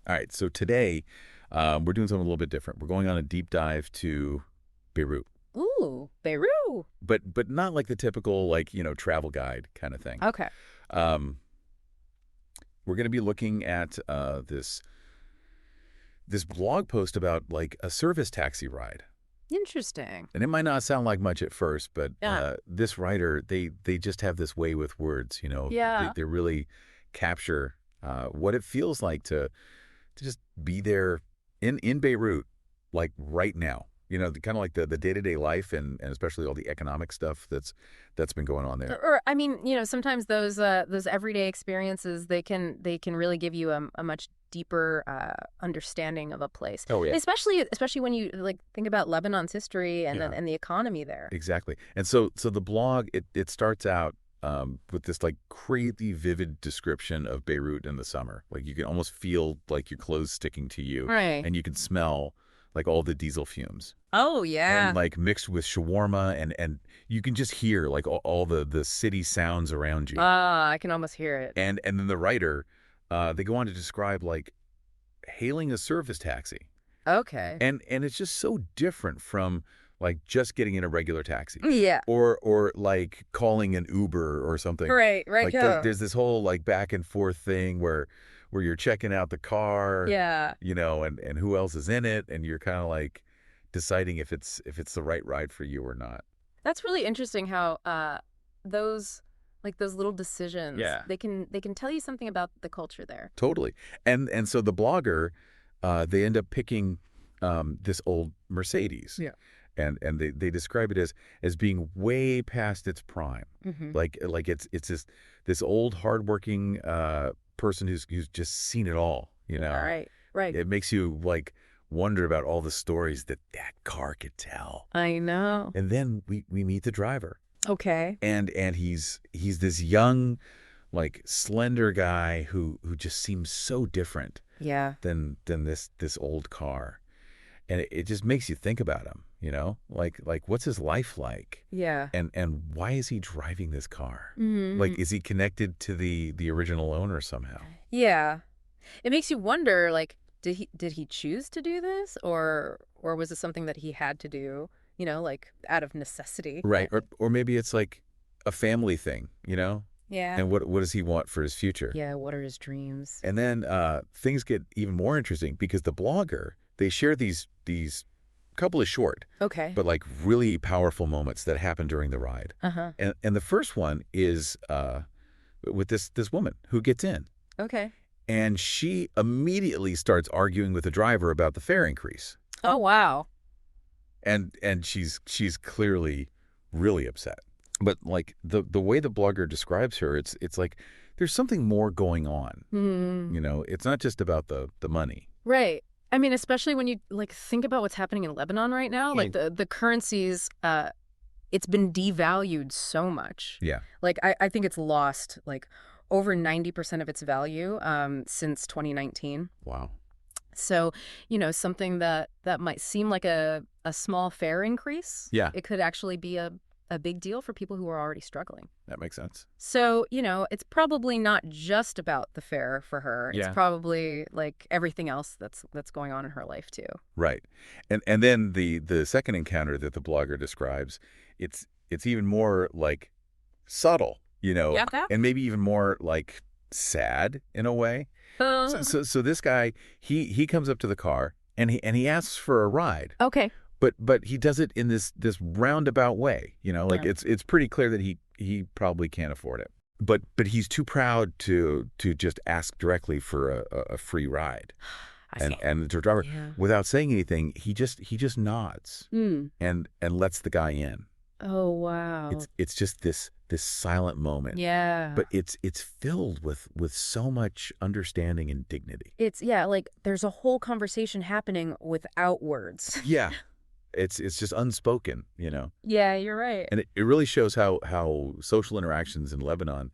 All right, so today we're doing something a little bit different. We're going on a deep dive to Beirut, Ooh, Beirut. but not like the typical travel guide kind of thing. Okay. Um, we're going to be looking at this blog post about like a service taxi ride, Interesting. and it might not sound like much at first, but Yeah. this writer they just have this way with words. Yeah. They really capture what it feels like to just be there in Beirut, like right now. Kind of like the day-to-day life and especially all the economic stuff that's been going on there. Or I mean, sometimes those everyday experiences they can really give you a much deeper understanding of a place. Oh yeah, Especially when you like think about Lebanon's history and yeah, and the economy there. exactly. And so the blog it starts out with this like crazy vivid description of Beirut in the summer. Like you can almost feel like your clothes sticking to you, Right. and you can smell like all the diesel fumes. Oh And yeah. like mixed with shawarma and you can just hear like all the city sounds around you. Ah, I can almost hear it. And then the writer, they go on to describe like hailing a service taxi, Okay. and it's just so different from like just getting in a regular taxi, Yeah. or like calling an Uber or something. Right. Right. Like Yeah. there's this whole like back and forth thing where you're checking out the car, Yeah. and who else is in it, and you're kind of like deciding if it's the right ride for you or not. That's really interesting how those those little decisions Yeah. they can tell you something about the culture there. Totally. And so the blogger, they end up picking this old Mercedes. Yeah. And they describe it as being way past its prime. Mm-hmm. Like it's this old hardworking person who's just seen it all, you All know. right. Right. It makes you like wonder about all the stories that car could tell. I know. And then we meet the driver. Okay. And he's this young, like slender guy who just seems so different Yeah. than this old car. And it just makes you think about him, like what's his life like, Yeah. and why is he driving this car? Mm-hmm. Like, is he connected to the original owner somehow? Yeah. It makes you wonder, like, did he choose to do this, or was it something that he had to do, like out of necessity? Right. Or maybe it's like a family thing, Yeah. and what does he want for his future? Yeah. What are his dreams? And then things get even more interesting because the blogger, they share these couple of short Okay. but like really powerful moments that happen during the ride. Uh-huh. And the first one is with this woman who gets in, Okay. and she immediately starts arguing with the driver about the fare increase, Oh, wow. and she's clearly really upset. But like the way the blogger describes her, it's like there's something more going on. Hmm. It's not just about the money. Right. I mean, especially when you like think about what's happening in Lebanon right now, like the currencies, it's been devalued so much. Yeah. Like I think it's lost like over 90% of its value since 2019. Wow. So, something that might seem like a small fare increase, Yeah, it could actually be a big deal for people who are already struggling. that makes sense. So, it's probably not just about the fare for her. It's Yeah. probably like everything else that's going on in her life too. Right. And then the second encounter that the blogger describes, it's even more like subtle, Yeah. and maybe even more like sad in a way. So this guy, he comes up to the car and he asks for a ride. Okay. But he does it in this roundabout way, like Yeah. it's pretty clear that he probably can't afford it. But he's too proud to just ask directly for a free ride. I see. And the driver, Yeah. without saying anything, he just nods Hmm. and lets the guy in. Oh, wow. It's just this silent moment. Yeah. But it's filled with so much understanding and dignity. It's, yeah, like there's a whole conversation happening without words. Yeah. It's just unspoken, Yeah, you're right. And it really shows how social interactions in Lebanon,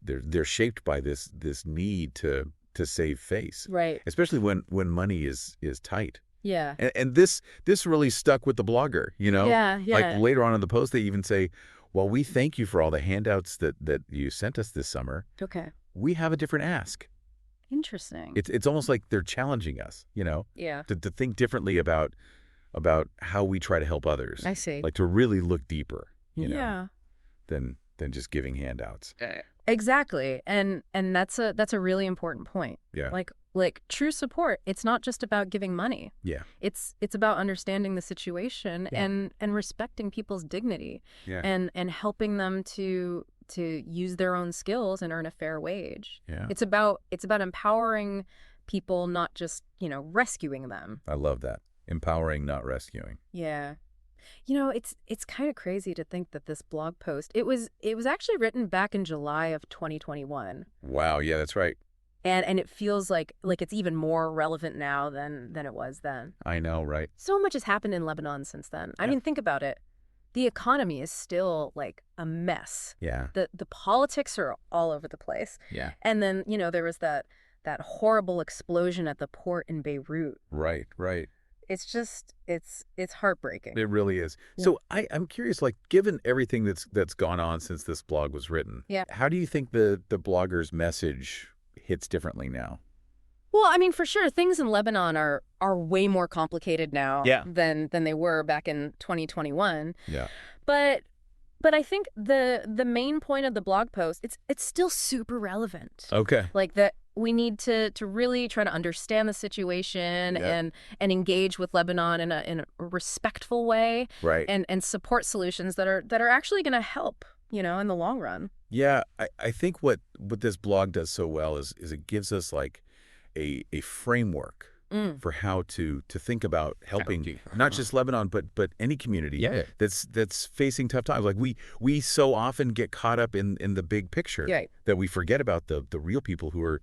they're shaped by this need to save face, Right. especially when money is tight. Yeah. And this really stuck with the blogger, Yeah, Like yeah. later on in the post, they even say, well, we thank you for all the handouts that you sent us this summer. Okay. We have a different ask. Interesting. It's almost like they're challenging us, Yeah. to think differently about how we try to help others. I see. Like to really look deeper, Yeah. than just giving handouts. Exactly. And that's a really important point. Yeah. Like true support, it's not just about giving money. Yeah. It's about understanding the situation and respecting people's dignity Yeah. and helping them to use their own skills and earn a fair wage. Yeah. It's about empowering people, not just, rescuing them. I love that. Empowering, not rescuing. Yeah. It's kind of crazy to think that this blog post, it was actually written back in July of 2021. Wow. Yeah, that's right. And it feels like it's even more relevant now than it was then. I know, right? So much has happened in Lebanon since then. I Yeah. mean, think about it. The economy is still like a mess. Yeah. The politics are all over the place. Yeah. And then, there was that horrible explosion at the port in Beirut. Right, right. It's just it's heartbreaking. It really is. Yeah. So I'm curious, like, given everything that's gone on since this blog was written, Yeah. how do you think the blogger's message hits differently now? Well, I mean, for sure, things in Lebanon are way more complicated now Yeah. than they were back in 2021. Yeah. But I think the main point of the blog post, it's still super relevant. Okay. Like that we need to really try to understand the situation Yeah. and engage with Lebanon in a respectful way Right. and support solutions that are actually going to help, in the long run. Yeah, I think what this blog does so well is it gives us like a framework for how to think about helping not just Lebanon but any community that's facing tough times. Like we so often get caught up in the big picture Right. that we forget about the real people who are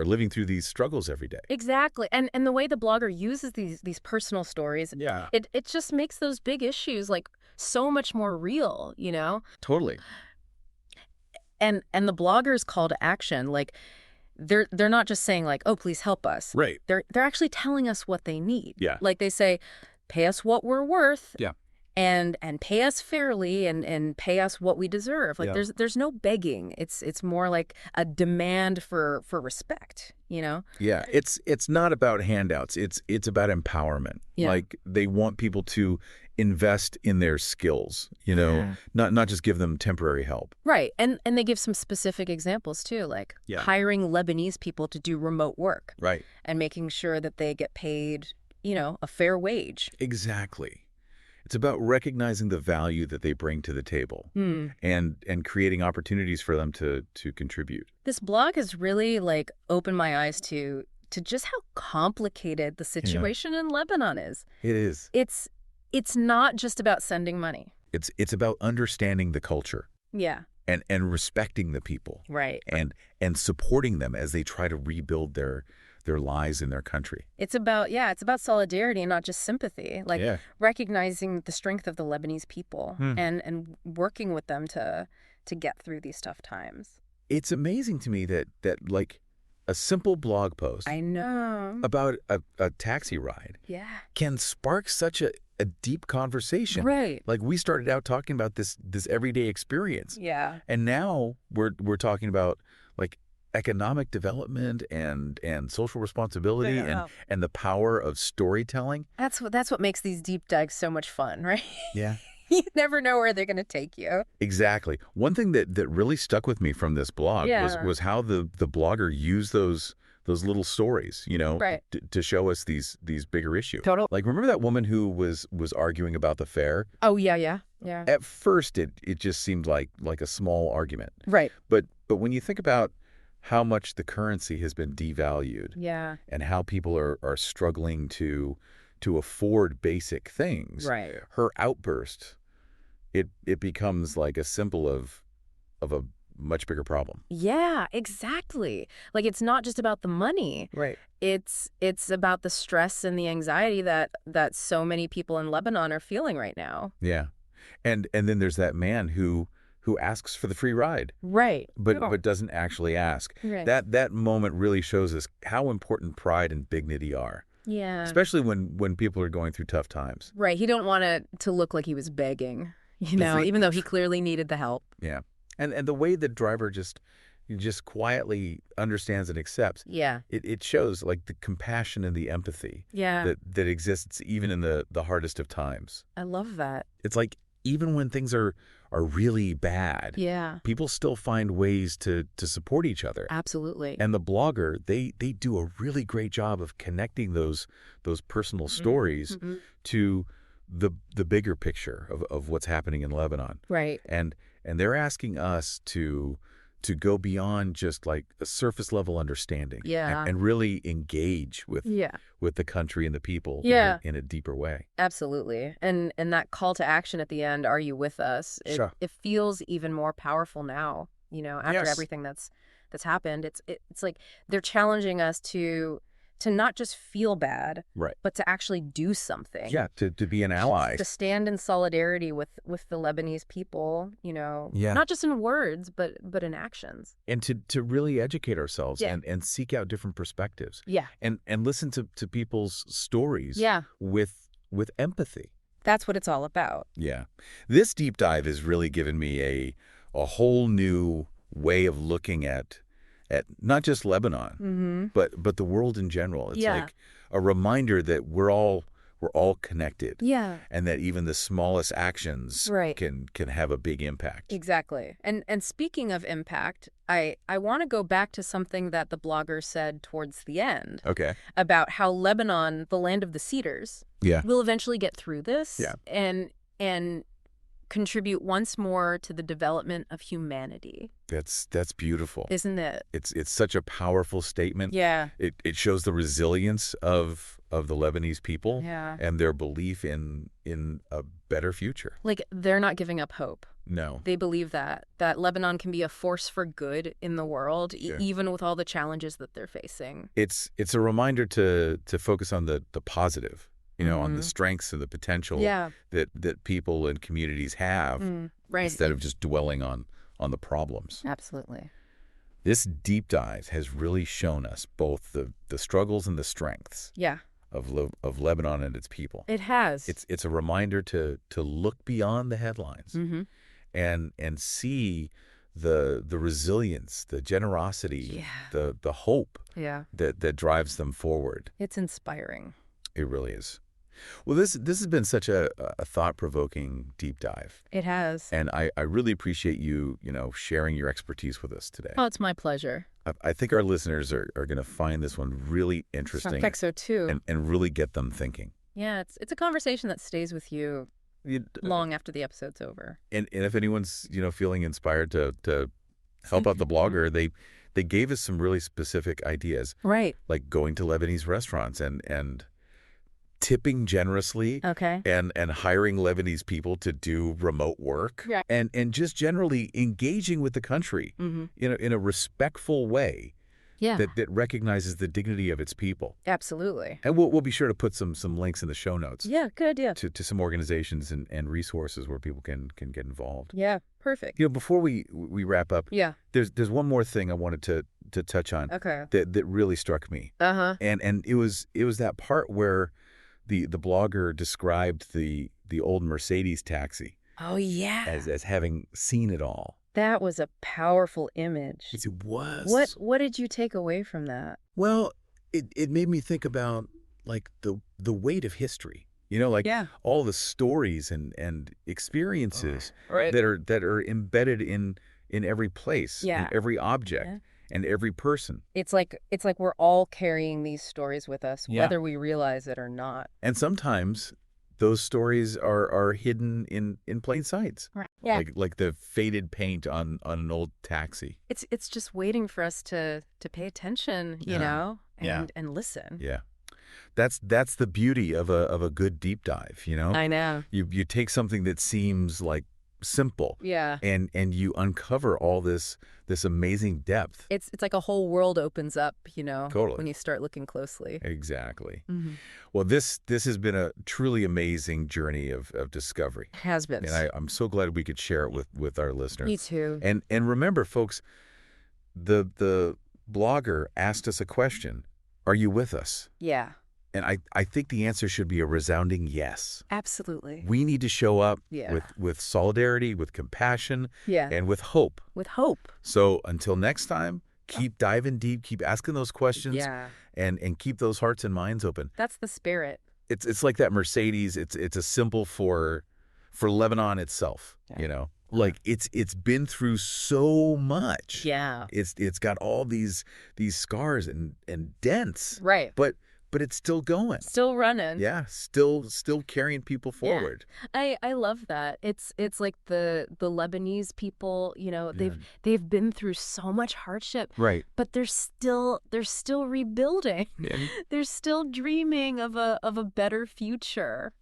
living through these struggles every day. Exactly. And the way the blogger uses these personal stories, Yeah. it just makes those big issues like so much more real, Totally. And the blogger's call to action, like they're not just saying like, oh, please help us. Right. They're actually telling us what they need. Yeah. Like they say, pay us what we're worth. Yeah. And pay us fairly and pay us what we deserve. Like Yeah. there's no begging. It's more like a demand for respect, Yeah, it's not about handouts. It's about empowerment. Yeah. Like they want people to invest in their skills, not just give them temporary help. Right. And they give some specific examples too, like Yeah. hiring Lebanese people to do remote work Right. and making sure that they get paid, a fair wage. Exactly. It's about recognizing the value that they bring to the table and creating opportunities for them to contribute. This blog has really like opened my eyes to just how complicated the situation in Lebanon is. It is. It's not just about sending money. It's about understanding the culture Yeah. and respecting the people Right. and supporting them as they try to rebuild their lives in their country. It's about solidarity and not just sympathy. Like Yeah. recognizing the strength of the Lebanese people and working with them to get through these tough times. It's amazing to me that like a simple blog post I know. about a taxi ride Yeah. can spark such a deep conversation. Right. Like we started out talking about this everyday experience. Yeah. And now we're talking about like economic development and social responsibility Yeah. and the power of storytelling. That's what makes these deep dives so much fun, right? Yeah. You never know where they're going to take you. Exactly. One thing that really stuck with me from this blog was how the blogger used those little stories, Right. to show us these bigger issues. Total. Like remember that woman who was arguing about the fare? Oh, yeah. At first it just seemed like a small argument. Right. But when you think about how much the currency has been devalued Yeah. and how people are struggling to afford basic things. Right. Her outburst, it becomes like a symbol of a much bigger problem. Yeah, exactly. Like it's not just about the money. Right. It's about the stress and the anxiety that so many people in Lebanon are feeling right now. Yeah. And then there's that man who asks for the free ride, Right. but doesn't actually ask. Right. That moment really shows us how important pride and dignity are, Yeah. especially when people are going through tough times. Right. He don't want it to look like he was begging, even though he clearly needed the help. Yeah. And the way the driver just he just quietly understands and accepts. Yeah. It shows like the compassion and the empathy Yeah. that exists even in the hardest of times. I love that. It's like even when things are really bad, Yeah. people still find ways to support each other. Absolutely. And the blogger, they do a really great job of connecting those personal stories Mm-hmm. to the bigger picture of what's happening in Lebanon. Right. And they're asking us to go beyond just like a surface level understanding Yeah. and really engage Yeah. with the country and the people Yeah. in a deeper way. Absolutely. And that call to action at the end, are you with us? Sure. It feels even more powerful now, after Yes. everything that's happened. It's like they're challenging us to not just feel bad, Right. but to actually do something. Yeah, to be an ally. To stand in solidarity with the Lebanese people, Yeah. not just in words, but in actions. And to really educate ourselves Yeah. and seek out different perspectives. Yeah. And listen to people's stories Yeah. with empathy. That's what it's all about. Yeah. This deep dive has really given me a whole new way of looking at not just Lebanon, but the world in general. It's Yeah. like a reminder that we're all connected. Yeah. And that even the smallest actions Right. can have a big impact. Exactly. And speaking of impact, I want to go back to something that the blogger said towards the end Okay. about how Lebanon, the land of the cedars, Yeah. will eventually get through this Yeah. and contribute once more to the development of humanity. That's beautiful. Isn't it? It's such a powerful statement. Yeah. It shows the resilience of the Lebanese people Yeah. and their belief in a better future. Like, they're not giving up hope. No. They believe that Lebanon can be a force for good in the world, Yeah. even with all the challenges that they're facing. It's a reminder to focus on the positive, on the Mhm. strengths and the potential Yeah. that people and communities have Right. instead of just dwelling on the problems. Absolutely. This deep dive has really shown us both the struggles and the strengths Yeah. of Lebanon and its people. It has. It's a reminder to look beyond the headlines Mm-hmm. and see the resilience, the generosity, Yeah. the hope Yeah. that drives them forward. It's inspiring. It really is. Well, this has been such a thought-provoking deep dive, It has. and I really appreciate you sharing your expertise with us today. Oh, it's my pleasure. I think our listeners are going to find this one really I interesting think so too. and really get them thinking. Yeah, it's a conversation that stays with you You- long after the episode's over. And if anyone's feeling inspired to help out the blogger, they gave us some really specific ideas, Right. like going to Lebanese restaurants and tipping generously Okay. and hiring Lebanese people to do remote work Yeah. and just generally engaging with the country Mm-hmm. in a respectful way Yeah. that recognizes the dignity of its people. Absolutely. And we'll be sure to put some links in the show notes Yeah. Good idea. to some organizations and resources where people can get involved. Yeah. Perfect. Before we wrap up, Yeah. there's one more thing I wanted to touch on Okay. that really struck me. Uh-huh. And it was that part where the blogger described the old Mercedes taxi Oh, yeah. as having seen it all. That was a powerful image. It was. What did you take away from that? Well, it made me think about like the weight of history. Like Yeah. all the stories and experiences Right. that are embedded in every place, Yeah. in every object, Yeah. and every person. It's like we're all carrying these stories with us, Yeah. whether we realize it or not. And sometimes those stories are hidden in plain sight. Right. Yeah. Like the faded paint on an old taxi. It's just waiting for us to pay attention, Yeah. and listen. Yeah. That's the beauty of a good deep dive, I know. You take something that seems like simple Yeah. and you uncover all this amazing depth. It's like a whole world opens up, Totally. when you start looking closely. Exactly. Mm-hmm. Well, this has been a truly amazing journey of discovery. Has been. And I'm so glad we could share it with our listeners. Me too. And remember, folks, the blogger asked us a question. Are you with us? Yeah. And I think the answer should be a resounding yes. Absolutely. We need to show up Yeah. with solidarity, with compassion, Yeah. and with hope. With hope. So until next time, keep diving deep, keep asking those questions, Yeah. and keep those hearts and minds open. That's the spirit. It's like that Mercedes. It's a symbol for Lebanon itself. Yeah. You know, like it's been through so much. Yeah. It's got all these scars and dents. Right. But it's still going. Still running. Yeah, still carrying people Yeah. forward. I love that. It's like the Lebanese people, Yeah. they've been through so much hardship, Right. but they're still rebuilding. Yeah. They're still dreaming of a better future.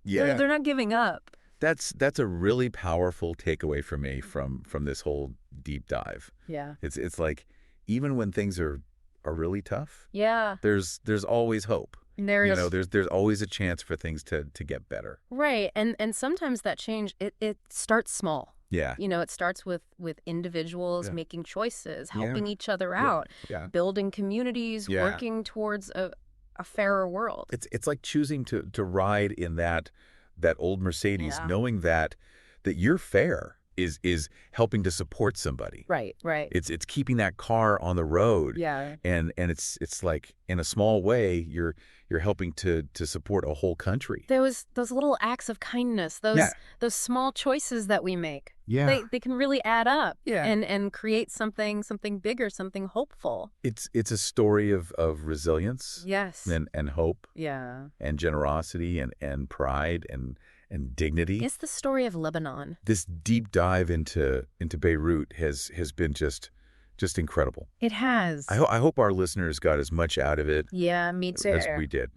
Yeah. They're not giving up. That's a really powerful takeaway for me from this whole deep dive. Yeah. It's like even when things are really tough, Yeah. there's always hope. There's There's always a chance for things to get better. right. And sometimes that change it starts small. Yeah. It starts with individuals Yeah. making choices, Yeah. helping each other Yeah. out, Yeah. building communities, Yeah. working towards a fairer world. It's like choosing to ride in that old Mercedes, Yeah. knowing that your fare is helping to support somebody. Right. It's keeping that car on the road. Yeah. And it's like in a small way you're helping to support a whole country. Those little acts of kindness, Yeah. those small choices that we make. Yeah. They can really add up. Yeah. And create something bigger, something hopeful. It's a story of resilience Yes. and hope Yeah. and generosity and pride and dignity. It's the story of Lebanon. This deep dive into Beirut has been just incredible. It has. I hope our listeners got as much out of it Yeah, me too. as we did.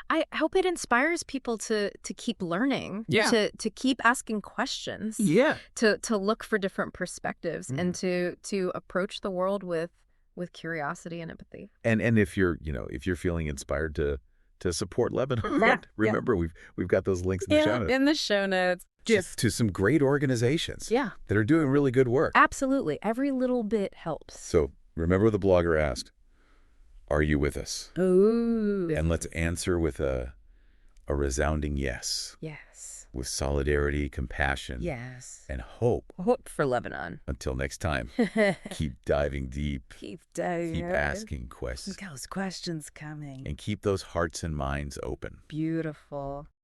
I hope it inspires people to keep learning. Yeah. To keep asking questions. Yeah. To look for different perspectives Mhm. and to approach the world with curiosity and empathy. And if you're feeling inspired to support Lebanon, Yeah. remember we've got those links in the show notes. in the show notes. To some great organizations Yeah, that are doing really good work. absolutely. Every little bit helps. So remember what the blogger asked, are you with us? Ooh. And let's answer with a resounding yes, Yes. with solidarity, compassion, Yes. and hope. Hope for Lebanon. Until next time, keep diving deep, Keep diving. keep asking questions, Those questions coming. and keep those hearts and minds open. Beautiful.